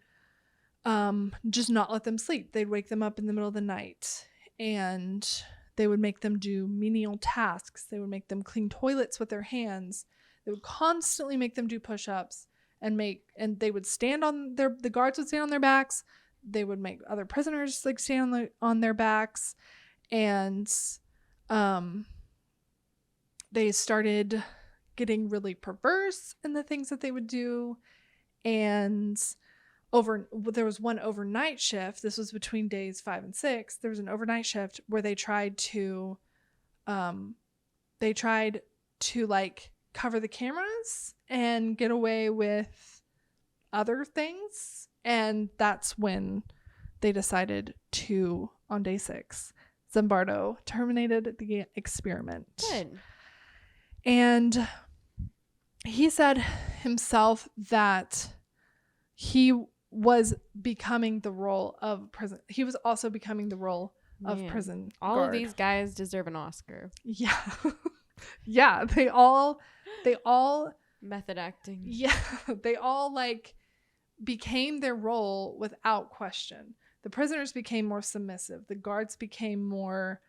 just not let them sleep. They'd wake them up in the middle of the night, and they would make them do menial tasks. They would make them clean toilets with their hands. They would constantly make them do push-ups, and they would stand on the guards would stand on their backs. They would make other prisoners like stand on their backs, and they started getting really perverse in the things that they would do. And there was one overnight shift. This was between days 5 and 6. There was an overnight shift where they tried to like cover the cameras and get away with other things. And that's when they decided to, on day 6, Zimbardo terminated the experiment. Good. And he said himself that he was becoming the role of prison. He was also becoming the role of prison all guard. of these guys deserve an Oscar. Yeah. Yeah, they all method acting. Yeah, they all like became their role without question. The prisoners became more submissive. The guards became more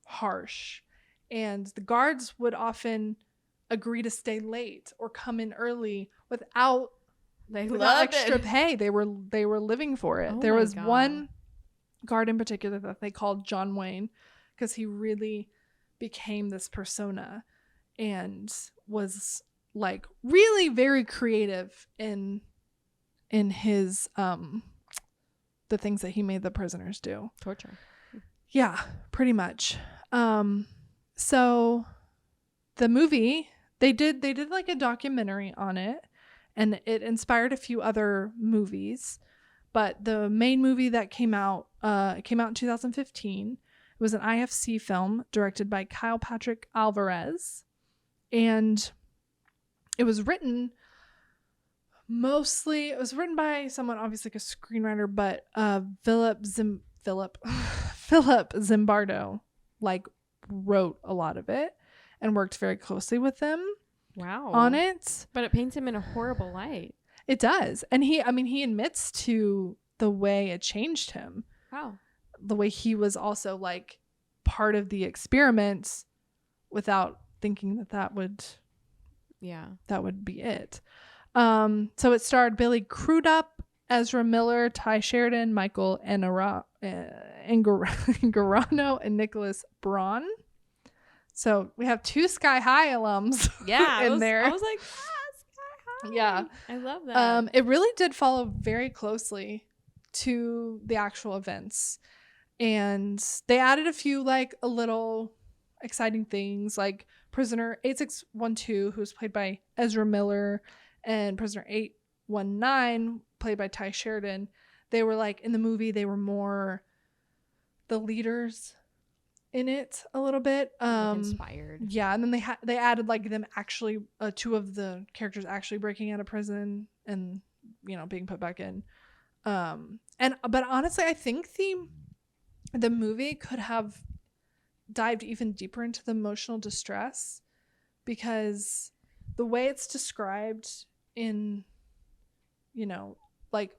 harsh. And the guards would often agree to stay late or come in early without extra pay. They were living for it. There was one guard in particular that they called John Wayne, because he really became this persona and was like really very creative in his the things that he made the prisoners do. Torture. Yeah, pretty much. So the movie, they did like a documentary on it, and it inspired a few other movies. But the main movie that came out in 2015. It was an IFC film directed by Kyle Patrick Alvarez, and it was written by someone, obviously like a screenwriter, but Philip Zimbardo like wrote a lot of it and worked very closely with them. Wow. On it. But it paints him in a horrible light. It does. And he admits to the way it changed him. Wow. The way he was also like part of the experiment without thinking that would be it. So it starred Billy Crudup, Ezra Miller, Ty Sheridan, Michael Angarano, and Nicholas Braun. So we have 2 Sky High alums there. I was like, Sky High. Yeah. I love that. It really did follow very closely to the actual events. And they added a few like a little exciting things, like prisoner 8612, who was played by Ezra Miller, and prisoner 819, played by Ty Sheridan. They were like, in the movie, they were more the leaders in it a little bit. Like inspired. Yeah, and then they added like them actually 2 of the characters actually breaking out of prison and being put back in. But honestly, I think the movie could have dived even deeper into the emotional distress, because the way it's described in like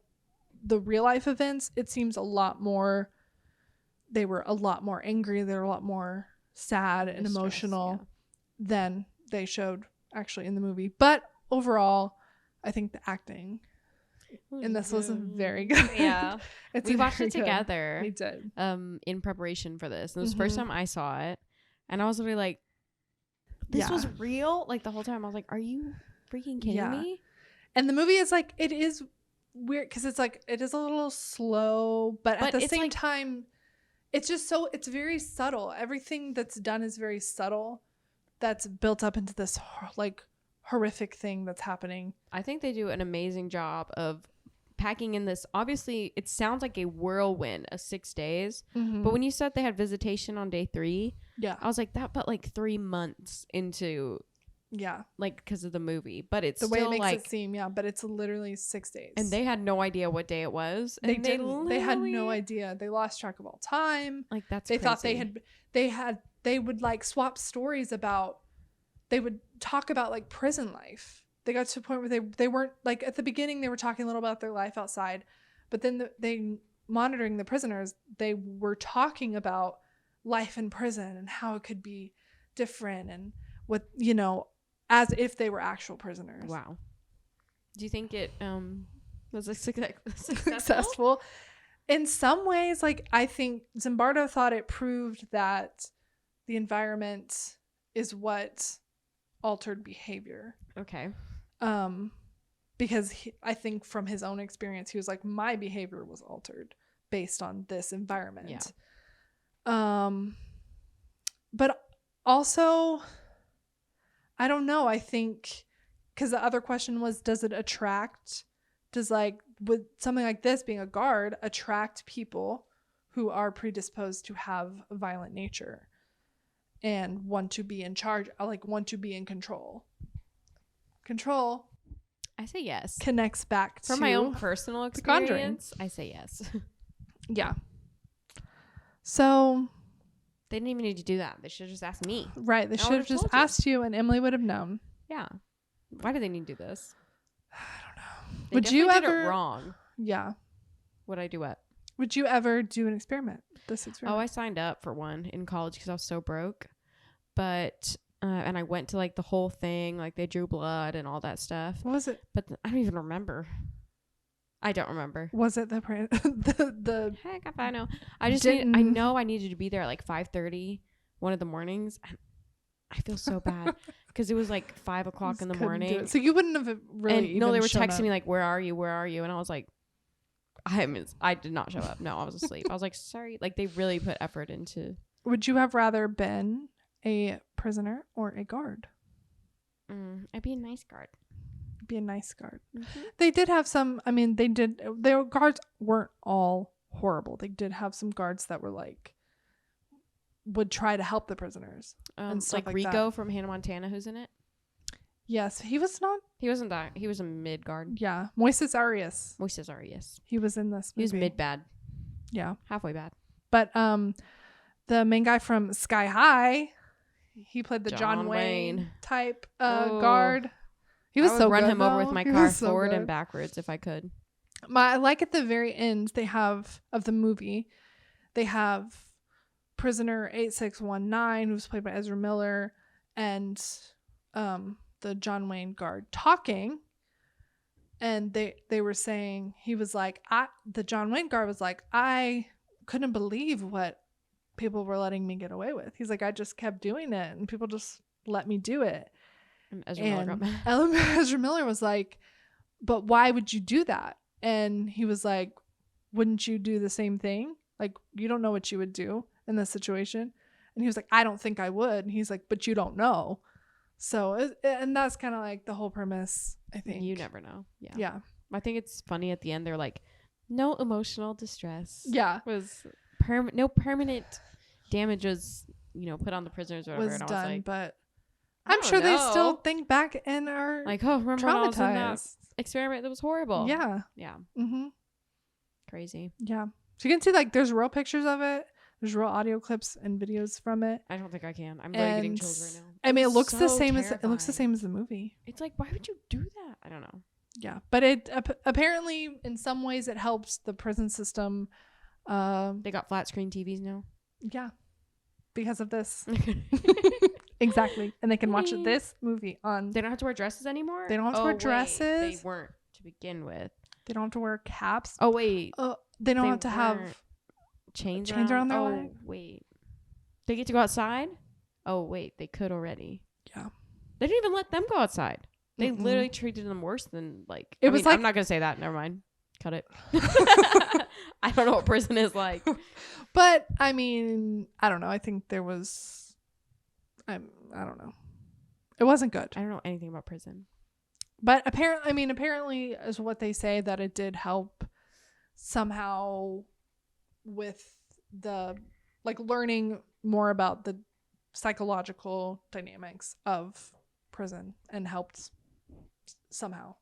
the real life events, it seems they were a lot more angry, they were a lot more sad and emotional than they showed actually in the movie. But overall, I think the acting in this was very good. Yeah. We watched it together. We did. In preparation for this. And it was the first time I saw it. And I was literally like, this was real? Like the whole time I was like, are you freaking kidding me? And the movie is like, it is weird because it's like, it is a little slow, but at the same time, it's just it's very subtle. Everything that's done is very subtle. That's built up into this like horrific thing that's happening. I think they do an amazing job of packing in this. Obviously, it sounds like a whirlwind of 6 days. But when you said they had visitation on day 3, I was like, that but like 3 months into Yeah. like because of the movie, but it's The way still it makes like, it seem, yeah, but it's literally 6 days. and they had no idea what day it was. They And didn't. They had no literally- idea. They lost track of all time. Like that's They crazy. thought they would like swap stories about. They would talk about like prison life. They got to a point where they weren't like at the beginning they were talking a little about their life outside, but then they monitoring the prisoners. They were talking about life in prison and how it could be different and what as if they were actual prisoners. Wow. Do you think it was a Successful? In some ways, like I think Zimbardo thought it proved that the environment is what altered behavior. Okay. Because I think from his own experience, he was like, my behavior was altered based on this environment. Yeah. But also, I don't know. I think because the other question was, does it attract? Does like with something like this being a guard attract people who are predisposed to have a violent nature and want to be in charge, like want to be in control? Control. I say yes. Connects back to From my own personal experience, I say yes. Yeah. So They didn't even need to do that. They should have just asked me. right, they I should have would've just told you. asked you and Emily would have known. Yeah. Why do they need to do this? I don't know. They Would you definitely did ever it wrong? Yeah. Would I do what? Would you ever do an experiment? This Oh, experiment? I signed up for one in college because I was so broke. But and I went to like the whole thing, like they drew blood and all that stuff. What was it? But I don't even remember. I don't remember. Was it the Heck if I know. I Didn't- know I needed to be there at like 5:30 one of the mornings. And I feel so bad because it was like 5 o'clock in the couldn't do morning. it. So you wouldn't have really And even no, they were shown texting up. me like, "Where are you? Where are you?" And I was like, I did not show up. No, I was asleep. I was like, sorry. Like they really put effort into. Would you have rather been a prisoner or a guard? I'd be a nice guard. Be a nice guard. Mm-hmm. They did have some. I mean, their guards weren't all horrible. They did have some guards that were like would try to help the prisoners and stuff Like like Rico that. from Hannah Montana, who's in it. Yes, he was not. He wasn't that. He was a mid guard. Yeah, Moises Arias. Moises Arias. He was in this movie. He was mid bad, Yeah, halfway bad. but the main guy from Sky High, he played the John John Wayne Wayne. type Oh. guard. He was I would so run good, him over though. with my He car was so forward good. and backwards if I could. I like at the very end they have of the movie, they have prisoner 8619 who's played by Ezra Miller and the John Wayne guard talking, and they were saying he was like the John Wayne guard was like, I couldn't believe what people were letting me get away with. He's like, I just kept doing it and people just let me do it. And Ezra Miller got mad. Ezra Miller was like, but why would you do that? And he was like, wouldn't you do the same thing? Like, you don't know what you would do in this situation. And he was like, I don't think I would. And he's like, but you don't know. So, and that's kind of like the whole premise, I think. You never know. Yeah. Yeah. I think it's funny at the end. They're like, no emotional distress. Yeah. Was no permanent damage was, put on the prisoners or whatever. Was and done, I was like, but I I'm don't sure they still know. think back and are like, oh, remember when I was in that traumatized. experiment that was horrible? Yeah. Yeah. Mm-hmm. Crazy. Yeah. So you can see like there's real pictures of it. There's real audio clips and videos from it. I don't think I can. I'm really getting And, chills right now. I mean, it looks the so same as the terrifying. movie. It's like, why would you do that? I don't know. Yeah, but it apparently in some ways it helps the prison system. They got flat screen TVs now. Yeah, because of this. Exactly, and they can watch this movie on. They don't have to wear dresses anymore. They don't have to wear wait, dresses. They weren't to begin with. They don't have to wear caps. Oh wait, They don't they have to have. weren't. Chains around their oh, leg? wait. They get to go outside? Oh, wait. They could already. Yeah. They didn't even let them go outside. They Mm-mm. literally treated them worse than, like... It was mean, like- I'm not going to say that. Never mind. Cut it. I don't know what prison is like. But I mean, I don't know. I think there was. I don't know. It wasn't good. I don't know anything about prison. But apparently is what they say that it did help somehow with the learning more about the psychological dynamics of prison and helped somehow.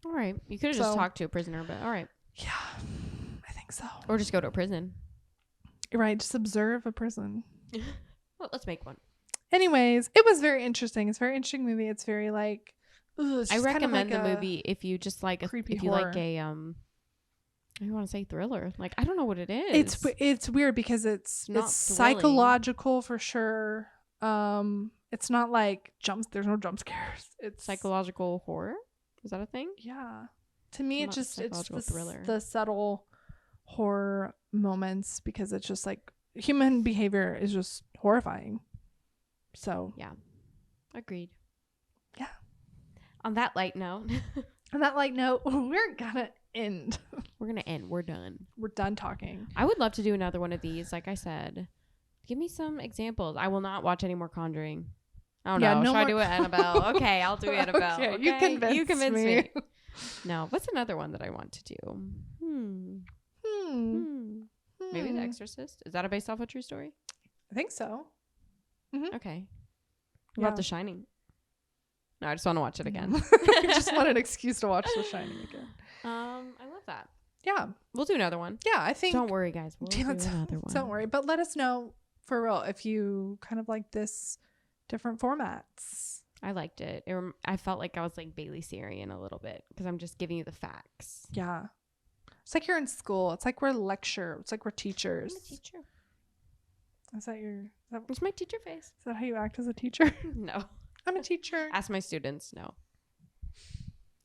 All right. You could have just talked to a prisoner, but all right. Yeah, I think so. Or just go to a prison. You're right. Just observe a prison. Well, let's make one. Anyways, it was very interesting. It's a very interesting movie. It's very like, I recommend the movie if you just like creepy if you horror. like a I want to say thriller. Like I don't know what it is. It's weird because it's not psychological for sure. It's not like there's no jump scares. It's psychological horror. Is that a thing? Yeah. To me, it's thriller. The subtle horror moments because it's just like human behavior is just horrifying. So yeah, agreed. Yeah. On that light note, we're gonna end. We're done. We're done talking. I would love to do another one of these. Like I said, give me some examples. I will not watch any more Conjuring. Oh no! Should I do it, Annabelle? Okay, I'll do Annabelle. Okay, you convinced me. No, what's another one that I want to do? Maybe The Exorcist. Is that based off a true story? I think so. Mm-hmm. Okay. What about The Shining? No, I just want to watch it again. You just want an excuse to watch The Shining again. I love that. Yeah, we'll do another one. Yeah, I think. Don't worry, guys. We'll do another one. Don't worry, but let us know for real if you kind of like this different formats. I liked it. I felt like I was like Bailey Sarian a little bit because I'm just giving you the facts. Yeah. It's like you're in school. It's like we're lecture. It's like we're teachers. I'm a teacher. Is that your... What's my teacher face? Is that how you act as a teacher? No. I'm a teacher. Ask my students. No.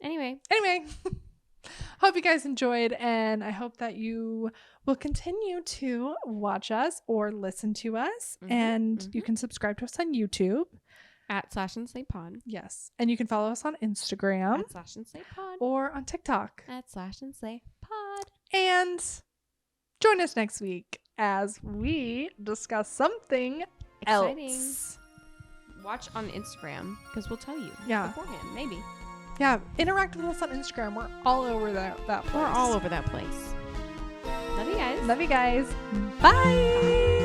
Anyway. Hope you guys enjoyed, and I hope that you will continue to watch us or listen to us, and you can subscribe to us on YouTube. At /SlashandSlayPod. Yes. And you can follow us on Instagram. At /SlashandSlayPod. Or on TikTok. At /SlashandSlayPod. And join us next week as we discuss something exciting else. Watch on Instagram because we'll tell you beforehand, maybe. Yeah. Interact with us on Instagram. We're all over that place. We're all over that place. Love you guys. Bye.